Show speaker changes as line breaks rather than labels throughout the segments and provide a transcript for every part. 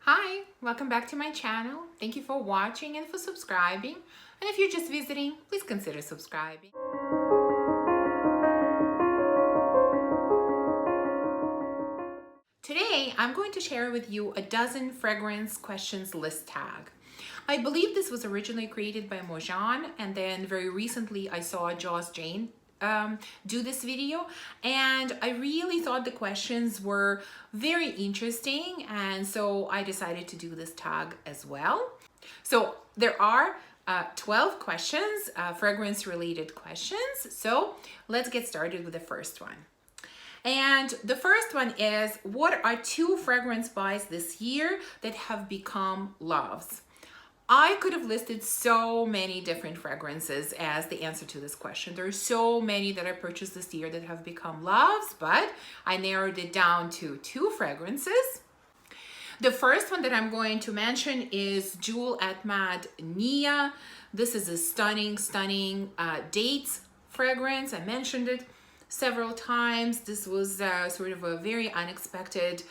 Hi, welcome back to my channel. Thank you for watching and for subscribing. And if you're just visiting, please consider subscribing. Today, I'm going to share with you a dozen fragrance questions list tag. I believe this was originally created by Mojan, and then very recently I saw Joss Jane do this video, and I really thought the questions were very interesting, and so I decided to do this tag as well. So there are 12 questions, fragrance related questions. So let's get started with the first one. And the first one is, what are 2 fragrance buys this year that have become loves? I could have listed so many different fragrances as the answer to this question. There are so many that I purchased this year that have become loves, but I narrowed it down to 2 fragrances. The first one that I'm going to mention is Jewel at Mad Nea. This is a stunning dates fragrance. I mentioned it several times. This was sort of a very unexpected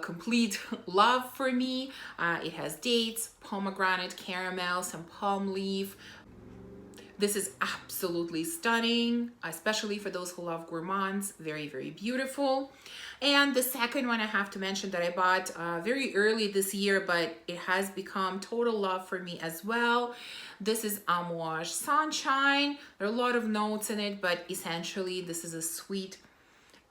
complete love for me. It has dates, pomegranate, caramel, some palm leaf. This is absolutely stunning, especially for those who love gourmands. Very, very beautiful. And the second one I have to mention that I bought very early this year, but it has become total love for me as well. This is Amouage Sunshine. There are a lot of notes in it, but essentially this is a sweet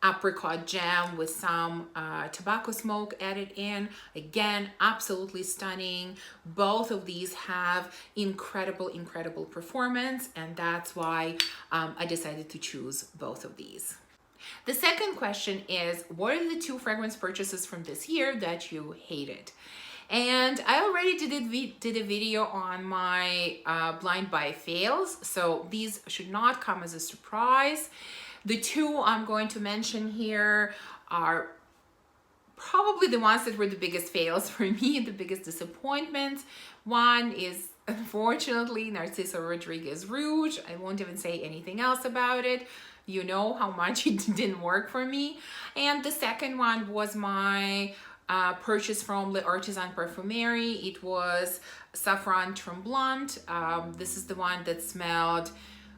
apricot jam with some tobacco smoke added in. Again, absolutely stunning. Both of these have incredible performance, and that's why I decided to choose both of these. The second question is, what are the 2 fragrance purchases from this year that you hated? And I already did a video on my blind buy fails, so these should not come as a surprise. The 2 I'm going to mention here are probably the ones that were the biggest fails for me, the biggest disappointments. One is, unfortunately, Narciso Rodriguez Rouge. I won't even say anything else about it. You know how much it didn't work for me. And the second one was my purchase from Le Artisan Parfumerie. It was Safran Troublant. This is the one that smelled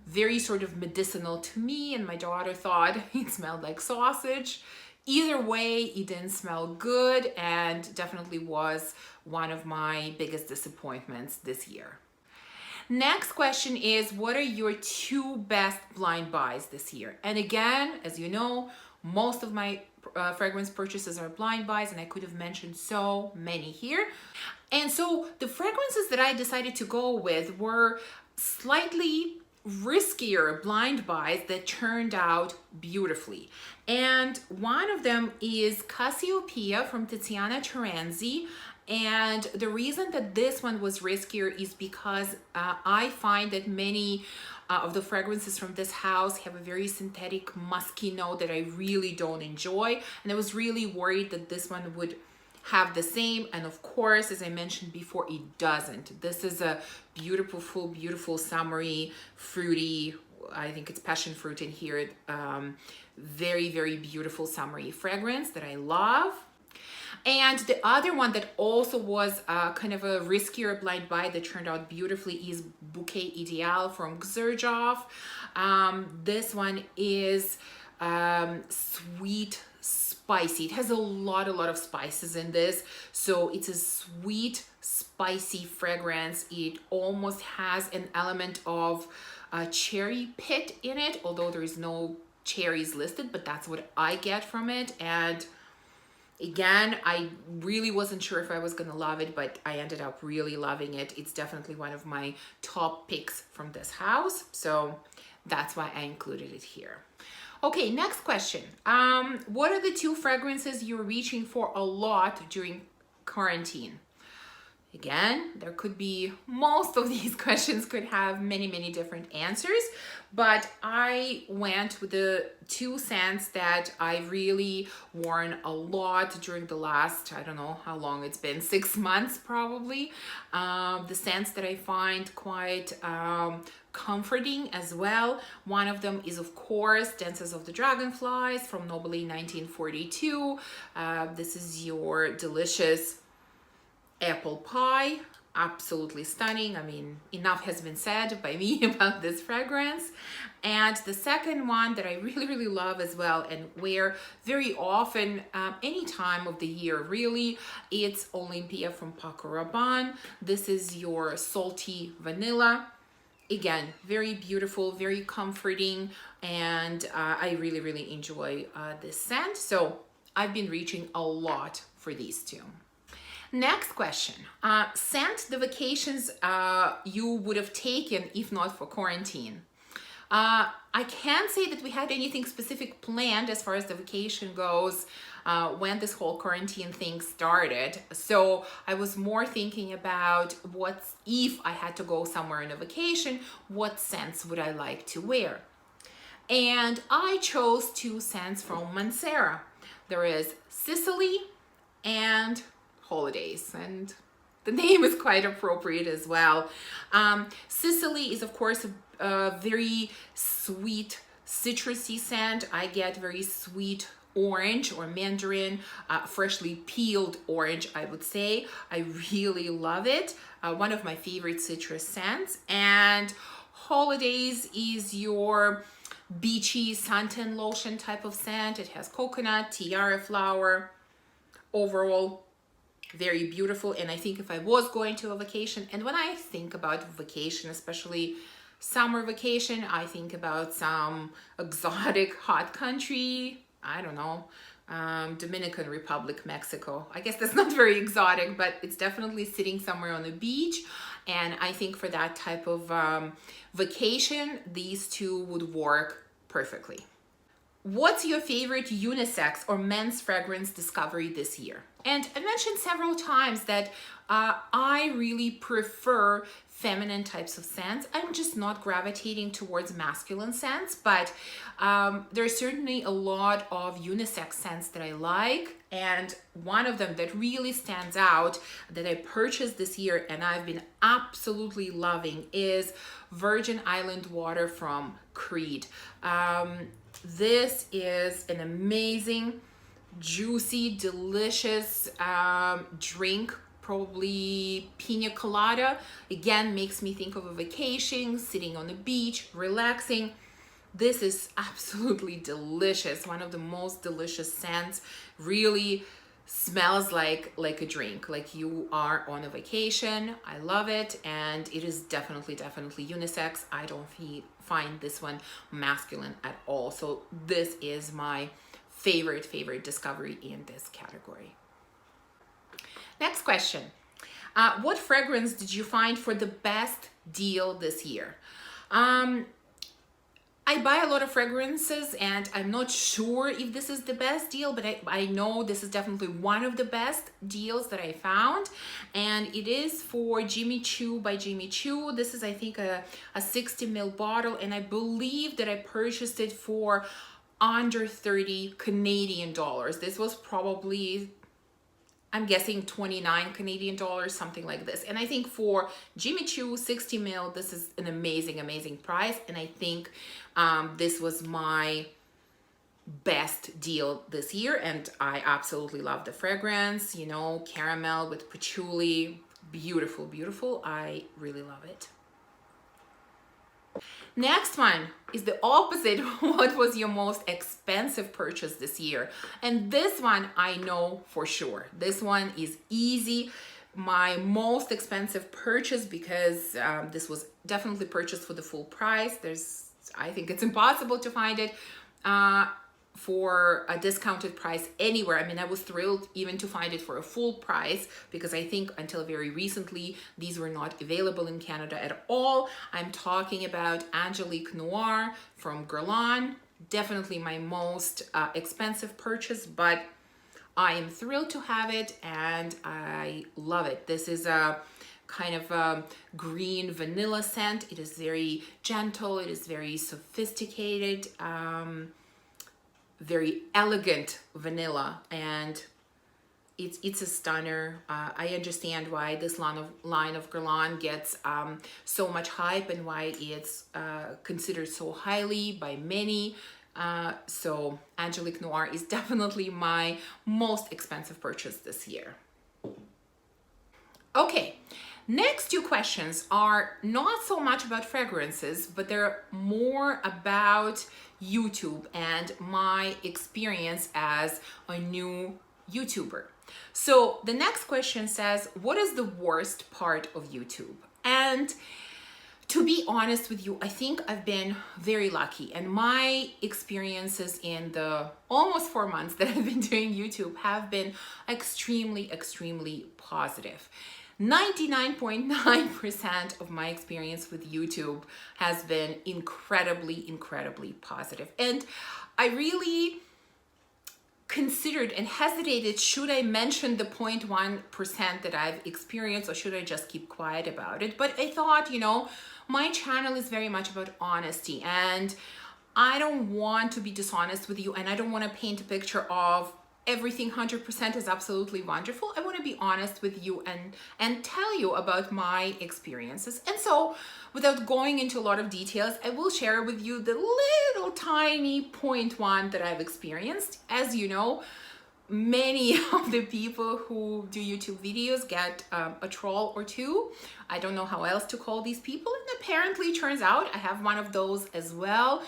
very sort of medicinal to me, and my daughter thought it smelled like sausage. Either way, it didn't smell good and definitely was one of my biggest disappointments this year. Next question is, what are your 2 best blind buys this year? And again, as you know, most of my fragrance purchases are blind buys, and I could have mentioned so many here. And so the fragrances that I decided to go with were slightly riskier blind buys that turned out beautifully. And one of them is Cassiopea from Tiziana Terenzi. And the reason that this one was riskier is because I find that many of the fragrances from this house have a very synthetic musky note that I really don't enjoy. And I was really worried that this one would have the same, and of course, as I mentioned before, it doesn't. This is a beautiful summery, fruity, I think it's passion fruit in here, very beautiful summery fragrance that I love. And the other one that also was kind of a riskier blind buy that turned out beautifully is Bouquet Ideal from Xerjoff. This one is sweet, spicy. It has a lot of spices in this, so it's a sweet, spicy fragrance. It almost has an element of cherry pit in it, although there is no cherries listed, but that's what I get from it. And again, I really wasn't sure if I was gonna love it, but I ended up really loving it. It's definitely one of my top picks from this house, so that's why I included it here. Okay, next question. What are the 2 fragrances you're reaching for a lot during quarantine? Again, there could be, most of these questions could have many different answers, but I went with the 2 scents that I really worn a lot during the last, I don't know how long it's been, 6 months probably. The scents that I find quite comforting as well. One of them is, of course, Dances of the Dragonflies from Nobly 1942. This is your delicious Apple Pie, absolutely stunning. I mean, enough has been said by me about this fragrance. And the second one that I really love as well and wear very often, any time of the year really, it's Olympia from Paco Rabanne. This is your salty vanilla. Again, very beautiful, very comforting, and I really enjoy this scent. So I've been reaching a lot for these two. Next question. Scent the vacations you would have taken if not for quarantine. I can't say that we had anything specific planned as far as the vacation goes when this whole quarantine thing started. So I was more thinking about if I had to go somewhere on a vacation, what scents would I like to wear? And I chose two scents from Mancera. There is Sicily and Holidays, and the name is quite appropriate as well. Sicily is of course a very sweet citrusy scent. I get very sweet orange or mandarin, freshly peeled orange, I would say. I really love it. One of my favorite citrus scents. And Holidays is your beachy suntan lotion type of scent. It has coconut, tiara flower. Overall, very beautiful. And I think if I was going to a vacation, and when I think about vacation, especially summer vacation, I think about some exotic hot country. I don't know, Dominican Republic, Mexico. I guess that's not very exotic, but it's definitely sitting somewhere on the beach. And I think for that type of vacation, these two would work perfectly. What's your favorite unisex or men's fragrance discovery this year? And I mentioned several times that I really prefer feminine types of scents. I'm just not gravitating towards masculine scents, but there's certainly a lot of unisex scents that I like. And one of them that really stands out that I purchased this year and I've been absolutely loving is Virgin Island Water from Creed. This is an amazing, juicy, delicious drink, probably pina colada. Again, makes me think of a vacation, sitting on the beach, relaxing. This is absolutely delicious. One of the most delicious scents. Really smells like a drink, like you are on a vacation. I love it, and it is definitely unisex. I don't find this one masculine at all. So this is my favorite discovery in this category. Next question. What fragrance did you find for the best deal this year? I buy a lot of fragrances and I'm not sure if this is the best deal, but I know this is definitely one of the best deals that I found. And it is for Jimmy Choo by Jimmy Choo. This is, I think, a 60 ml bottle, and I believe that I purchased it for under 30 Canadian dollars. This was probably, I'm guessing, 29 Canadian dollars, something like this. And I think for Jimmy Choo 60 ml, this is an amazing price. And I think this was my best deal this year. And I absolutely love the fragrance, you know, caramel with patchouli. Beautiful. I really love it. Next one is the opposite. What was your most expensive purchase this year? And this one I know for sure. This one is easy. My most expensive purchase, because this was definitely purchased for the full price. I think it's impossible to find it for a discounted price anywhere. I mean, I was thrilled even to find it for a full price, because I think until very recently these were not available in Canada at all. I'm talking about Angelique Noir from Guerlain. Definitely my most expensive purchase, but I am thrilled to have it and I love it. This is a kind of a green vanilla scent. It is very gentle, it is very sophisticated, very elegant vanilla, and it's a stunner. I understand why this line of Guerlain gets so much hype and why it's considered so highly by many. So Angelique Noir is definitely my most expensive purchase this year. Okay, next two questions are not so much about fragrances, but they're more about YouTube and my experience as a new YouTuber. So the next question says, what is the worst part of YouTube? And to be honest with you, I think I've been very lucky, and my experiences in the almost 4 months that I've been doing YouTube have been extremely, extremely positive. 99.9% of my experience with YouTube has been incredibly, incredibly positive. And I really considered and hesitated, should I mention the 0.1% that I've experienced, or should I just keep quiet about it? But I thought, my channel is very much about honesty, and I don't want to be dishonest with you, and I don't want to paint a picture of everything 100% is absolutely wonderful. I want to be honest with you and tell you about my experiences. And so, without going into a lot of details, I will share with you the little tiny 0.1 that I've experienced. As you know, many of the people who do YouTube videos get a troll or two. I don't know how else to call these people, and apparently turns out I have one of those as well.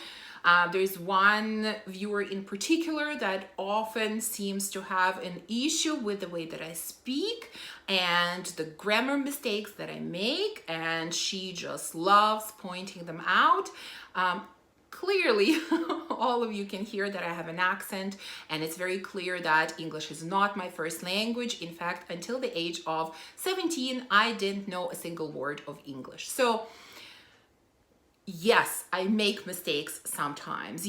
There's one viewer in particular that often seems to have an issue with the way that I speak and the grammar mistakes that I make, and she just loves pointing them out. Clearly, all of you can hear that I have an accent, and it's very clear that English is not my first language. In fact, until the age of 17, I didn't know a single word of English. So yes, I make mistakes sometimes,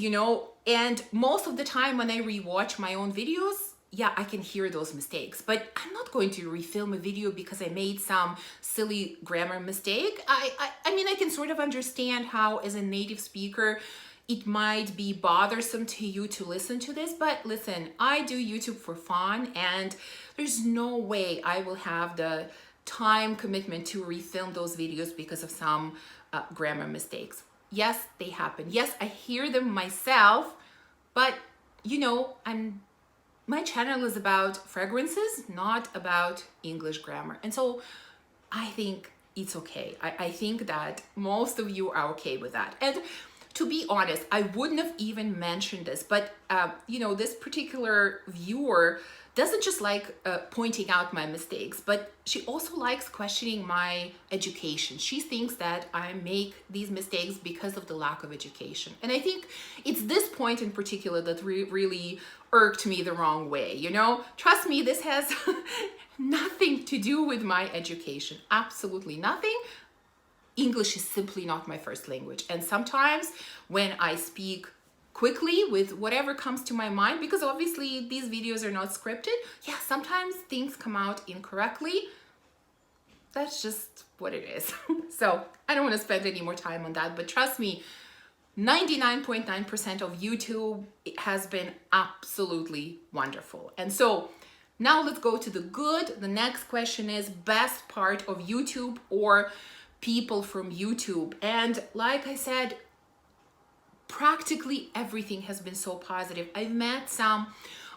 and most of the time when I rewatch my own videos, yeah, I can hear those mistakes, but I'm not going to refilm a video because I made some silly grammar mistake. I mean, I can sort of understand how, as a native speaker, it might be bothersome to you to listen to this, but listen, I do YouTube for fun, and there's no way I will have the time commitment to refilm those videos because of some grammar mistakes. Yes, they happen. Yes, I hear them myself, but my channel is about fragrances, not about English grammar. And so I think it's okay. I think that most of you are okay with that. And to be honest, I wouldn't have even mentioned this, but this particular viewer doesn't just like pointing out my mistakes, but she also likes questioning my education. She thinks that I make these mistakes because of the lack of education. And I think it's this point in particular that really irked me the wrong way, Trust me, this has nothing to do with my education. Absolutely nothing. English is simply not my first language. And sometimes when I speak quickly with whatever comes to my mind, because obviously these videos are not scripted, yeah, sometimes things come out incorrectly. That's just what it is. So I don't want to spend any more time on that, but trust me, 99.9% of YouTube has been absolutely wonderful. And so now let's go to the good. The next question is best part of YouTube or people from YouTube. And like I said, practically everything has been so positive. I've met some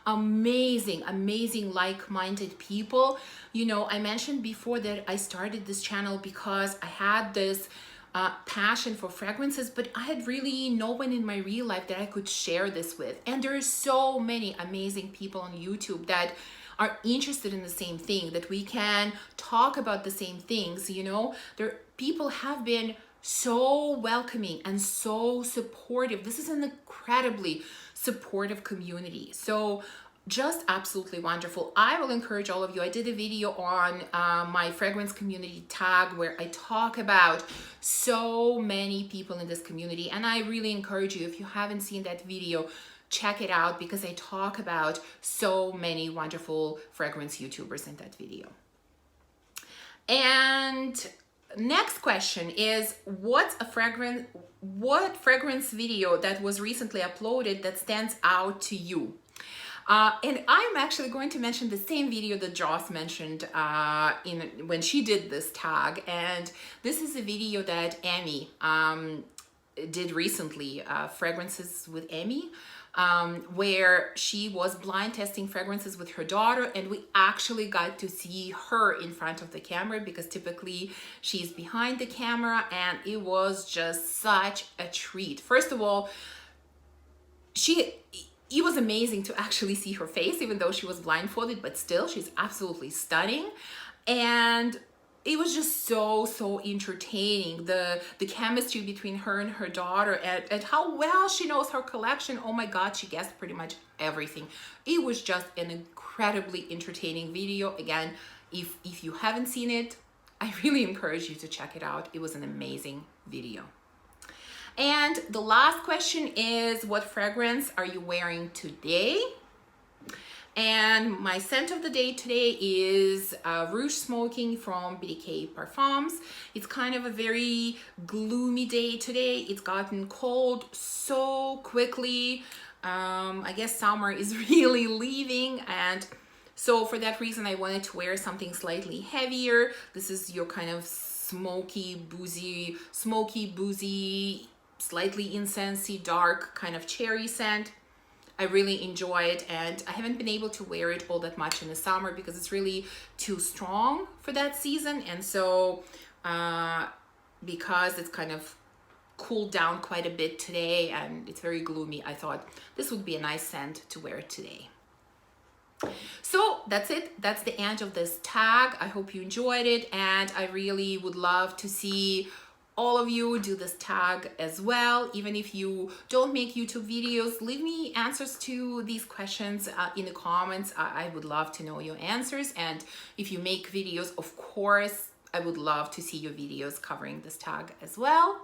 amazing like-minded people. I mentioned before that I started this channel because I had this passion for fragrances, but I had really no one in my real life that I could share this with. And there are so many amazing people on YouTube that are interested in the same thing, that we can talk about the same things. People have been so welcoming and so supportive. This is an incredibly supportive community. So just absolutely wonderful. I will encourage all of you. I did a video on my fragrance community tag where I talk about so many people in this community. And I really encourage you, if you haven't seen that video, check it out, because I talk about so many wonderful fragrance YouTubers in that video. And next question is, what fragrance video that was recently uploaded that stands out to you? And I'm actually going to mention the same video that Joss mentioned when she did this tag. And this is a video that Amy did recently, Fragrances with Amy. where she was blind testing fragrances with her daughter, and we actually got to see her in front of the camera because typically she's behind the camera, and it was just such a treat. First of all, it was amazing to actually see her face, even though she was blindfolded, but still she's absolutely stunning. And it was just so entertaining, the chemistry between her and her daughter, and how well she knows her collection. Oh my god, she guessed pretty much everything. It was just an incredibly entertaining video. Again, if you haven't seen it, I really encourage you to check it out. It was an amazing video. And the last question is, what fragrance are you wearing today? And my scent of the day today is Rouge Smoking from BDK Parfums. It's kind of a very gloomy day today. It's gotten cold so quickly. I guess summer is really leaving, and so for that reason I wanted to wear something slightly heavier. This is your kind of smoky, boozy, slightly incensey, dark kind of cherry scent. I really enjoy it, and I haven't been able to wear it all that much in the summer because it's really too strong for that season. And so because it's kind of cooled down quite a bit today and it's very gloomy, I thought this would be a nice scent to wear today. So that's it. That's the end of this tag. I hope you enjoyed it, and I really would love to see all of you do this tag as well. Even if you don't make YouTube videos, leave me answers to these questions in the comments. I would love to know your answers. And if you make videos, of course, I would love to see your videos covering this tag as well.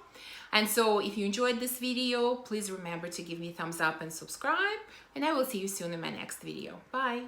And so if you enjoyed this video, please remember to give me a thumbs up and subscribe, and I will see you soon in my next video. Bye.